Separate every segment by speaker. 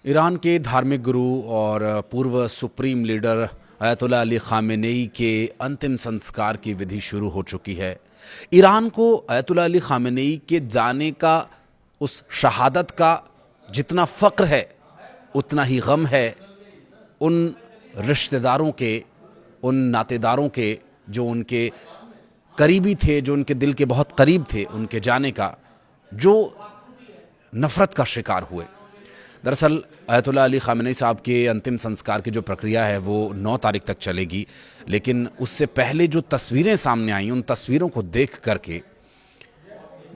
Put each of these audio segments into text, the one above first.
Speaker 1: Iran के धार्मिक गुरु और पूर्व सुप्रीम लीडर अयतुल्ला अली खामेनेई के अंतिम संस्कार की विधि शुरू हो चुकी है। ईरान को अयतुल्ला अली खामेनेई के जाने का, उस शहादत का जितना फ़क्र है उतना ही गम है उन रिश्तेदारों के, उन नातेदारों के जो उनके करीबी थे, जो उनके दिल के बहुत करीब थे, उनके जाने का, जो नफ़रत का शिकार हुए। दरअसल अयतुल्ला अली खामेनेई साहब के अंतिम संस्कार की जो प्रक्रिया है वो 9 तारीख तक चलेगी, लेकिन उससे पहले जो तस्वीरें सामने आई, उन तस्वीरों को देख करके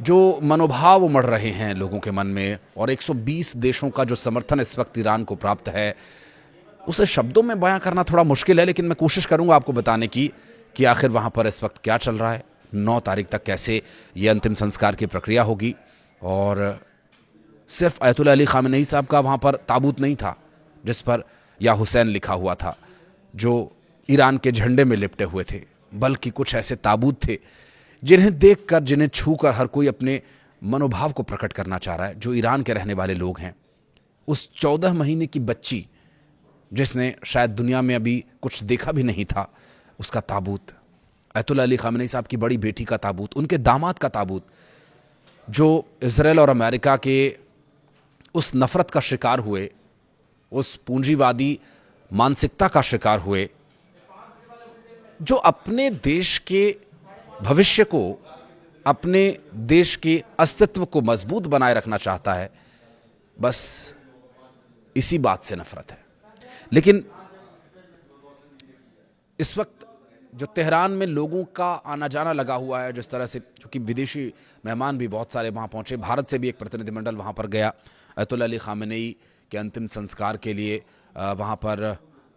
Speaker 1: जो मनोभाव उमड़ रहे हैं लोगों के मन में, और 120 देशों का जो समर्थन इस वक्त ईरान को प्राप्त है, उसे शब्दों में बयां करना थोड़ा मुश्किल है, लेकिन मैं कोशिश करूंगा आपको बताने की कि आखिर वहां पर इस वक्त क्या चल रहा है, 9 तारीख तक कैसे ये अंतिम संस्कार की प्रक्रिया होगी। और सिर्फ अयतुल्ला अली खामेनेई साहब का वहाँ पर ताबूत नहीं था जिस पर या हुसैन लिखा हुआ था, जो ईरान के झंडे में लिपटे हुए थे, बल्कि कुछ ऐसे ताबूत थे जिन्हें देखकर, जिन्हें छूकर हर कोई अपने मनोभाव को प्रकट करना चाह रहा है। जो ईरान के रहने वाले लोग हैं, उस 14 महीने की बच्ची जिसने शायद दुनिया में अभी कुछ देखा भी नहीं था, उसका ताबूत, अयतुल्ला अली खामेनेई साहब की बड़ी बेटी का ताबूत, उनके दामाद का ताबूत, जो इजराइल और अमेरिका के उस नफरत का शिकार हुए, उस पूंजीवादी मानसिकता का शिकार हुए, जो अपने देश के भविष्य को, अपने देश के अस्तित्व को मजबूत बनाए रखना चाहता है, बस इसी बात से नफरत है। लेकिन इस वक्त जो तेहरान में लोगों का आना जाना लगा हुआ है, जिस तरह से, चूंकि विदेशी मेहमान भी बहुत सारे वहाँ पहुँचे, भारत से भी एक प्रतिनिधिमंडल वहाँ पर गया अयतुल्ला अली खामेनेई के अंतिम संस्कार के लिए। वहाँ पर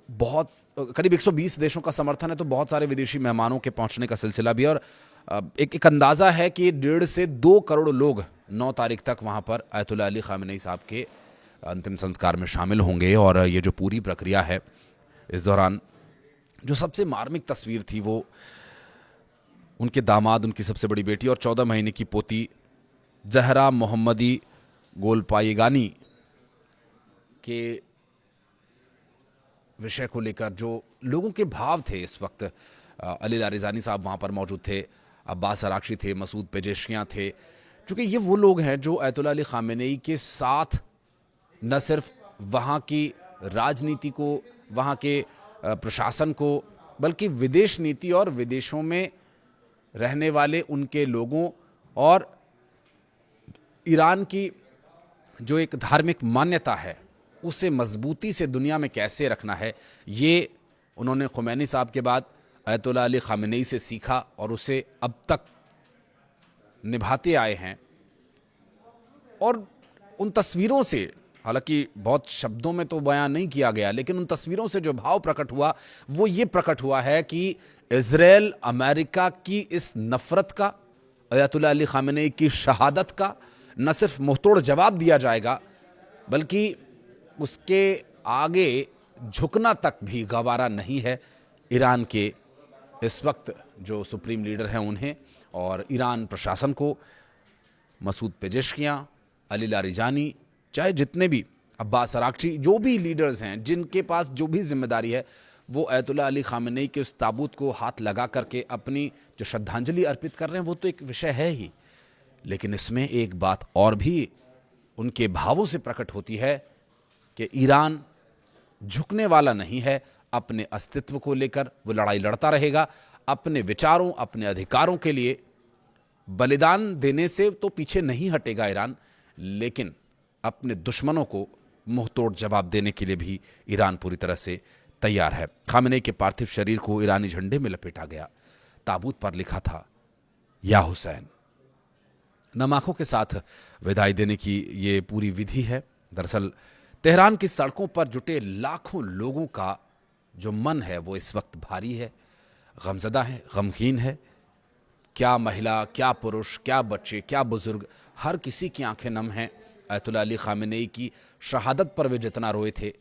Speaker 1: बहुत करीब 120 देशों का समर्थन है, तो बहुत सारे विदेशी मेहमानों के पहुँचने का सिलसिला भी है। और एक अंदाज़ा है कि 1.5 से 2 करोड़ लोग 9 तारीख तक वहाँ पर अयतुल्ला अली खामेनेई साहब के अंतिम संस्कार में शामिल होंगे। और ये जो पूरी प्रक्रिया है, इस दौरान जो सबसे मार्मिक तस्वीर थी वो उनके दामाद, उनकी सबसे बड़ी बेटी और 14 महीने की पोती जहरा मोहम्मदी गोलपायेगानी के विषय को लेकर जो लोगों के भाव थे इस वक्त। अली लारिजानी साहब वहाँ पर मौजूद थे, अब्बास अरागची थे, मसूद पेजेशियाँ थे। चूँकि ये वो लोग हैं जो अयतुल्ला अली खामेनेई के साथ न सिर्फ वहाँ की राजनीति को, वहाँ के प्रशासन को, बल्कि विदेश नीति और विदेशों में रहने वाले उनके लोगों और ईरान की जो एक धार्मिक मान्यता है उसे मजबूती से दुनिया में कैसे रखना है, ये उन्होंने खुमैनी साहब के बाद अयतुल्ला अली खामेनेई से सीखा और उसे अब तक निभाते आए हैं। और उन तस्वीरों से, हालांकि बहुत शब्दों में तो बयान नहीं किया गया, लेकिन उन तस्वीरों से जो भाव प्रकट हुआ वो ये प्रकट हुआ है कि इजराइल अमेरिका की इस नफरत का, अयतुल्ला अली खामेनेई की शहादत का न सिर्फ मुंहतोड़ जवाब दिया जाएगा, बल्कि उसके आगे झुकना तक भी गवारा नहीं है ईरान के इस वक्त जो सुप्रीम लीडर हैं उन्हें और ईरान प्रशासन को। मसूद पेजेशकियाँ, अली लारिजानी, चाहे जितने भी, अब्बास अरागची, जो भी लीडर्स हैं जिनके पास जो भी जिम्मेदारी है, वो अयतुल्ला अली खामेनेई के उस ताबूत को हाथ लगा करके अपनी जो श्रद्धांजलि अर्पित कर रहे हैं, वो तो एक विषय है ही, लेकिन इसमें एक बात और भी उनके भावों से प्रकट होती है कि ईरान झुकने वाला नहीं है। अपने अस्तित्व को लेकर वो लड़ाई लड़ता रहेगा, अपने विचारों, अपने अधिकारों के लिए बलिदान देने से तो पीछे नहीं हटेगा ईरान, लेकिन अपने दुश्मनों को मुंहतोड़ जवाब देने के लिए भी ईरान पूरी तरह से तैयार है। खामेनेई के पार्थिव शरीर को ईरानी झंडे में लपेटा गया, ताबूत पर लिखा था या हुसैन। नम आंखों के साथ विदाई देने की ये पूरी विधि है। दरअसल तेहरान की सड़कों पर जुटे लाखों लोगों का जो मन है वो इस वक्त भारी है, गमज़दा है, गमगीन है। क्या महिला, क्या पुरुष, क्या बच्चे, क्या बुजुर्ग, हर किसी की आंखें नम हैं। अयतुल्ला अली खामेनेई की शहादत पर वे जितना रोए थे,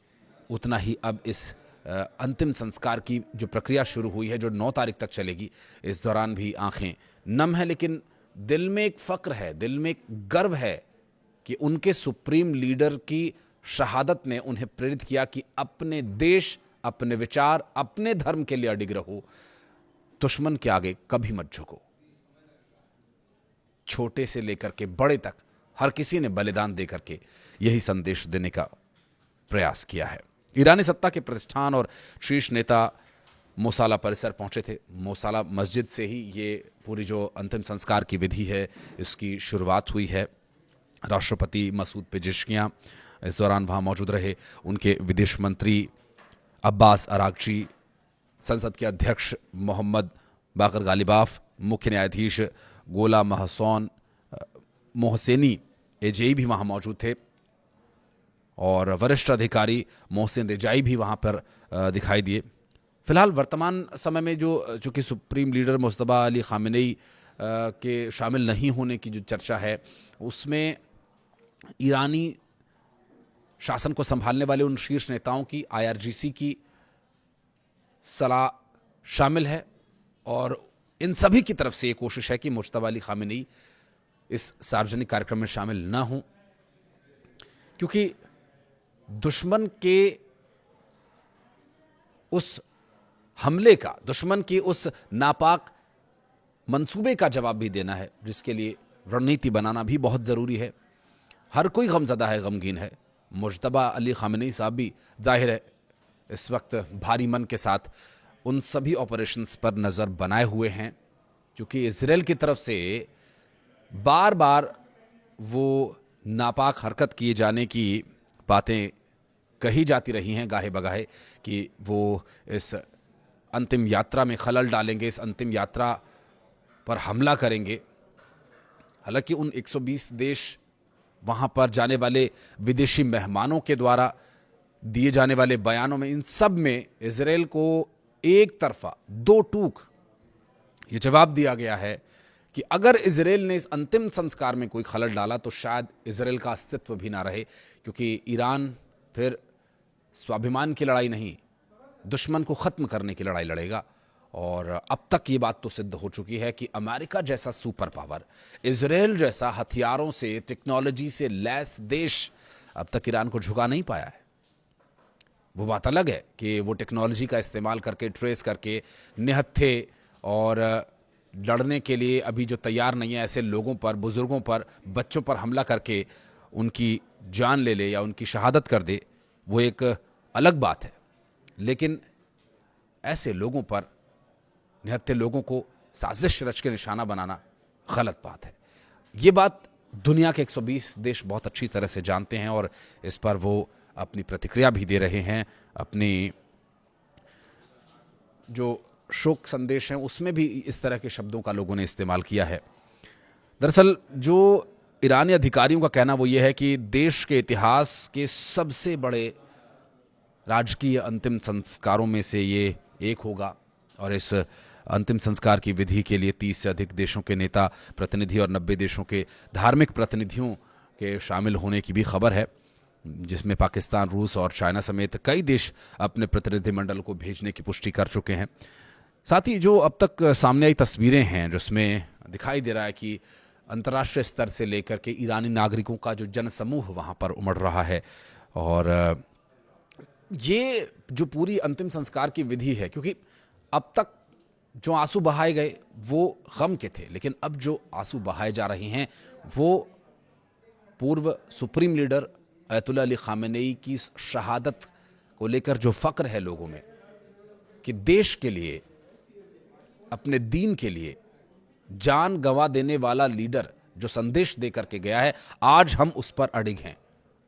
Speaker 1: उतना ही अब इस अंतिम संस्कार की जो प्रक्रिया शुरू हुई है, जो 9 तारीख तक चलेगी, इस दौरान भी आंखें नम हैं। लेकिन दिल में एक फ़क्र है, दिल में एक गर्व है कि उनके सुप्रीम लीडर की शहादत ने उन्हें प्रेरित किया कि अपने देश, अपने विचार, अपने धर्म के लिए अडिग रहो, दुश्मन के आगे कभी मत झुको। छोटे से लेकर के बड़े तक हर किसी ने बलिदान देकर के यही संदेश देने का प्रयास किया है। ईरानी सत्ता के प्रतिष्ठान और शीर्ष नेता मोसाला परिसर पहुंचे थे। मोसाला मस्जिद से ही ये पूरी जो अंतिम संस्कार की विधि है इसकी शुरुआत हुई है। राष्ट्रपति मसूद पेजेश्कियां इस दौरान वहां मौजूद रहे। उनके विदेश मंत्री अब्बास अरागची, संसद के अध्यक्ष मोहम्मद बाकर गालिबाफ, मुख्य न्यायाधीश गोला मोहसेनी एजेई भी वहां मौजूद थे और वरिष्ठ अधिकारी मोहसिन रिजाई भी वहां पर दिखाई दिए। फिलहाल वर्तमान समय में जो चूंकि supreme leader Mustafa Ali Khamenei के शामिल नहीं होने की जो चर्चा है उसमें ईरानी शासन को संभालने वाले उन शीर्ष नेताओं की IRGC की सलाह शामिल है और इन सभी की तरफ से ये कोशिश है कि मुस्तफा अली खामेनेई इस सार्वजनिक कार्यक्रम में शामिल ना हों, क्योंकि दुश्मन के उस हमले का, दुश्मन की उस नापाक मंसूबे का जवाब भी देना है, जिसके लिए रणनीति बनाना भी बहुत ज़रूरी है। हर कोई गमज़दा है, गमगीन है। मुस्तफा अली खामेनेई साहब भी जाहिर है इस वक्त भारी मन के साथ उन सभी ऑपरेशंस पर नज़र बनाए हुए हैं, क्योंकि इजराइल की तरफ से बार बार वो नापाक हरकत किए जाने की बातें कही जाती रही हैं गाहे बगाहे कि वो इस अंतिम यात्रा में खलल डालेंगे, इस अंतिम यात्रा पर हमला करेंगे। हालांकि उन 120 देश वहां पर जाने वाले विदेशी मेहमानों के द्वारा दिए जाने वाले बयानों में, इन सब में इजराइल को एक तरफा दो टूक ये जवाब दिया गया है कि अगर इजराइल ने इस अंतिम संस्कार में कोई खलल डाला तो शायद इजराइल का अस्तित्व भी ना रहे, क्योंकि ईरान फिर स्वाभिमान की लड़ाई नहीं, दुश्मन को खत्म करने की लड़ाई लड़ेगा। और अब तक ये बात तो सिद्ध हो चुकी है कि अमेरिका जैसा सुपर पावर, इजराइल जैसा हथियारों से, टेक्नोलॉजी से लैस देश अब तक ईरान को झुका नहीं पाया है। वो बात अलग है कि वो टेक्नोलॉजी का इस्तेमाल करके, ट्रेस करके, निहत्थे और लड़ने के लिए अभी जो तैयार नहीं है ऐसे लोगों पर, बुजुर्गों पर, बच्चों पर हमला करके उनकी जान ले ले या उनकी शहादत कर दे, वो एक अलग बात है। लेकिन ऐसे लोगों पर, निहत्थे लोगों को साजिश रच के निशाना बनाना गलत बात है। ये बात दुनिया के 120 देश बहुत अच्छी तरह से जानते हैं और इस पर वो अपनी प्रतिक्रिया भी दे रहे हैं। अपनी जो शोक संदेश हैं उसमें भी इस तरह के शब्दों का लोगों ने इस्तेमाल किया है। दरअसल जो ईरानी अधिकारियों का कहना वो ये है कि देश के इतिहास के सबसे बड़े राजकीय अंतिम संस्कारों में से ये एक होगा और इस अंतिम संस्कार की विधि के लिए 30 से अधिक देशों के नेता प्रतिनिधि और 90 देशों के धार्मिक प्रतिनिधियों के शामिल होने की भी खबर है, जिसमें पाकिस्तान, रूस और चाइना समेत कई देश अपने प्रतिनिधिमंडल को भेजने की पुष्टि कर चुके हैं। साथ ही जो अब तक सामने आई तस्वीरें हैं जिसमें दिखाई दे रहा है कि अंतर्राष्ट्रीय स्तर से लेकर के ईरानी नागरिकों का जो जनसमूह वहाँ पर उमड़ रहा है और ये जो पूरी अंतिम संस्कार की विधि है, क्योंकि अब तक जो आंसू बहाए गए वो गम के थे, लेकिन अब जो आंसू बहाए जा रहे हैं वो पूर्व supreme leader Ayatollah Ali Khamenei की शहादत को लेकर जो फ़क्र है लोगों में कि देश के लिए, अपने दीन के लिए जान गंवा देने वाला लीडर जो संदेश दे करके गया है, आज हम उस पर अडिग हैं।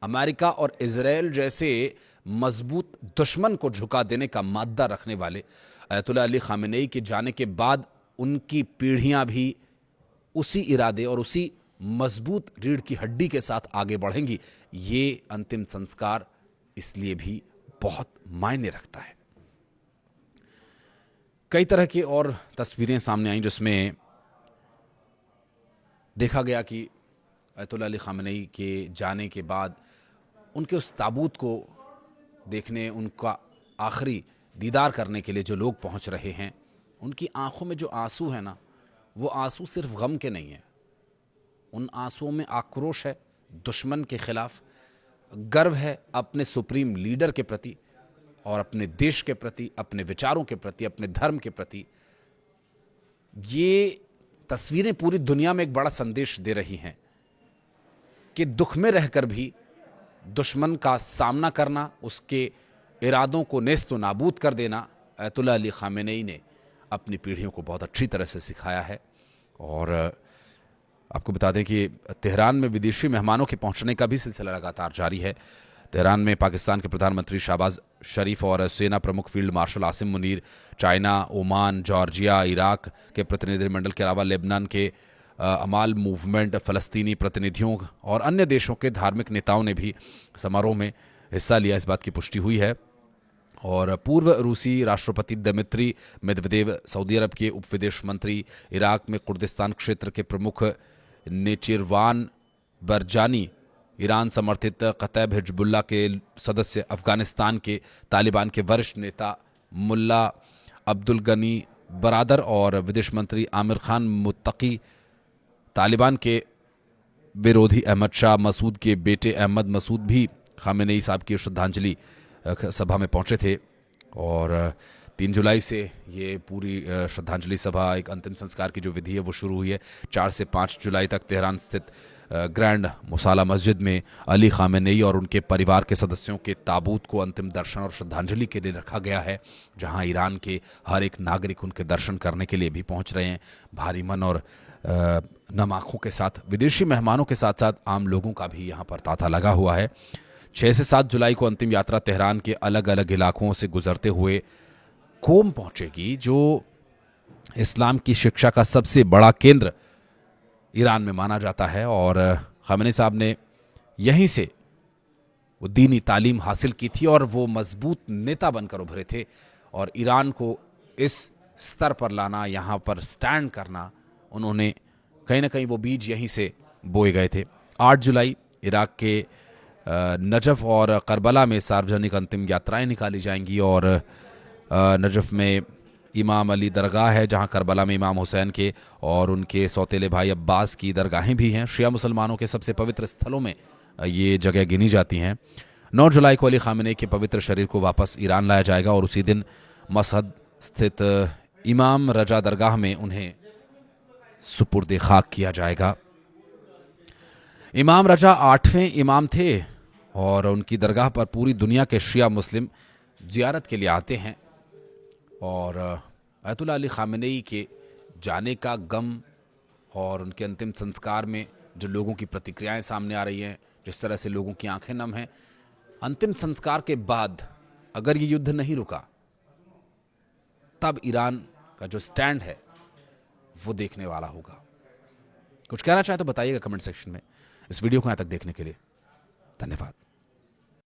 Speaker 1: अमेरिका और इजराइल जैसे मजबूत दुश्मन को झुका देने का मादा रखने वाले अयतुल्लाह अली खामेनेई के जाने के बाद उनकी पीढ़ियां भी उसी इरादे और उसी मजबूत रीढ़ की हड्डी के साथ आगे बढ़ेंगी। ये अंतिम संस्कार इसलिए भी बहुत मायने रखता है। कई तरह की और तस्वीरें सामने आई जिसमें देखा गया कि अयतुल्लाह अली खामेनेई के जाने के बाद उनके उस ताबूत को देखने, उनका आखिरी दीदार करने के लिए जो लोग पहुंच रहे हैं, उनकी आंखों में जो आंसू है ना, वो आंसू सिर्फ गम के नहीं है। उन आंसुओं में आक्रोश है दुश्मन के खिलाफ, गर्व है अपने सुप्रीम लीडर के प्रति और अपने देश के प्रति, अपने विचारों के प्रति, अपने धर्म के प्रति। ये तस्वीरें पूरी दुनिया में एक बड़ा संदेश दे रही हैं कि दुख में रहकर भी दुश्मन का सामना करना, उसके इरादों को नेस्त नाबूद कर देना, अयतुल्लाह अली खामेनेई ने अपनी पीढ़ियों को बहुत अच्छी तरह से सिखाया है। और आपको बता दें कि तेहरान में विदेशी मेहमानों के पहुंचने का भी सिलसिला लगातार जारी है। तेहरान में पाकिस्तान के प्रधानमंत्री शहबाज शरीफ और सेना प्रमुख field marshal Asim Munir, China, Oman, Georgia, Iraq के प्रतिनिधिमंडल के अलावा लेबनान के अमाल मूवमेंट, फ़लस्तीनी प्रतिनिधियों और अन्य देशों के धार्मिक नेताओं ने भी समारोह में हिस्सा लिया। इस बात की पुष्टि हुई है। और पूर्व रूसी राष्ट्रपति दमित्री मेदवेदेव, सऊदी अरब के उप विदेश मंत्री, इराक में कुर्दिस्तान क्षेत्र के प्रमुख नेचिरवान बरजानी, ईरान समर्थित कतैब हिजबुल्लाह के सदस्य, अफगानिस्तान के तालिबान के वरिष्ठ नेता मुल्ला अब्दुल गनी बरादर और विदेश मंत्री आमिर खान मुत्तकी, तालिबान के विरोधी अहमद शाह मसूद के बेटे अहमद मसूद भी खामेनेई साहब की श्रद्धांजलि सभा में पहुंचे थे। और 3 जुलाई से ये पूरी श्रद्धांजलि सभा, एक अंतिम संस्कार की जो विधि है वो शुरू हुई है। 4 से 5 जुलाई तक तेहरान स्थित ग्रैंड मुसाला मस्जिद में अली खामेनेई और उनके परिवार के सदस्यों के ताबूत को अंतिम दर्शन और श्रद्धांजलि के लिए रखा गया है, जहां ईरान के हर एक नागरिक उनके दर्शन करने के लिए भी पहुंच रहे हैं। भारी मन और नम आंखों के साथ विदेशी मेहमानों के साथ साथ आम लोगों का भी यहाँ पर तांता लगा हुआ है। 6 से 7 जुलाई को अंतिम यात्रा तेहरान के अलग अलग इलाकों से गुजरते हुए कोम पहुंचेगी, जो इस्लाम की शिक्षा का सबसे बड़ा केंद्र ईरान में माना जाता है। और खामेनेई साहब ने यहीं से वो दीनी तालीम हासिल की थी और वो मजबूत नेता बनकर उभरे थे। और ईरान को इस स्तर पर लाना, यहाँ पर स्टैंड करना, उन्होंने कहीं ना कहीं वो बीज यहीं से बोए गए थे। 8 जुलाई इराक के नजफ और करबला में सार्वजनिक अंतिम यात्राएं निकाली जाएंगी। और नजफ में इमाम अली दरगाह है, जहां करबला में इमाम हुसैन के और उनके सौतेले भाई अब्बास की दरगाहें भी हैं। शिया मुसलमानों के सबसे पवित्र स्थलों में ये जगह गिनी जाती हैं। 9 जुलाई को अली खामेनेई के पवित्र शरीर को वापस ईरान लाया जाएगा और उसी दिन मशहद स्थित इमाम रजा दरगाह में उन्हें सुपुर्द खाक किया जाएगा। इमाम रजा 8वें इमाम थे और उनकी दरगाह पर पूरी दुनिया के शिया मुस्लिम जियारत के लिए आते हैं। और अयतुल्लाह अली खामेनेई के जाने का गम और उनके अंतिम संस्कार में जो लोगों की प्रतिक्रियाएं सामने आ रही हैं, जिस तरह से लोगों की आंखें नम हैं, अंतिम संस्कार के बाद अगर ये युद्ध नहीं रुका तब ईरान का जो स्टैंड है वो देखने वाला होगा। कुछ कहना चाहे तो बताइएगा कमेंट सेक्शन में। इस वीडियो को यहाँ तक देखने के लिए धन्यवाद।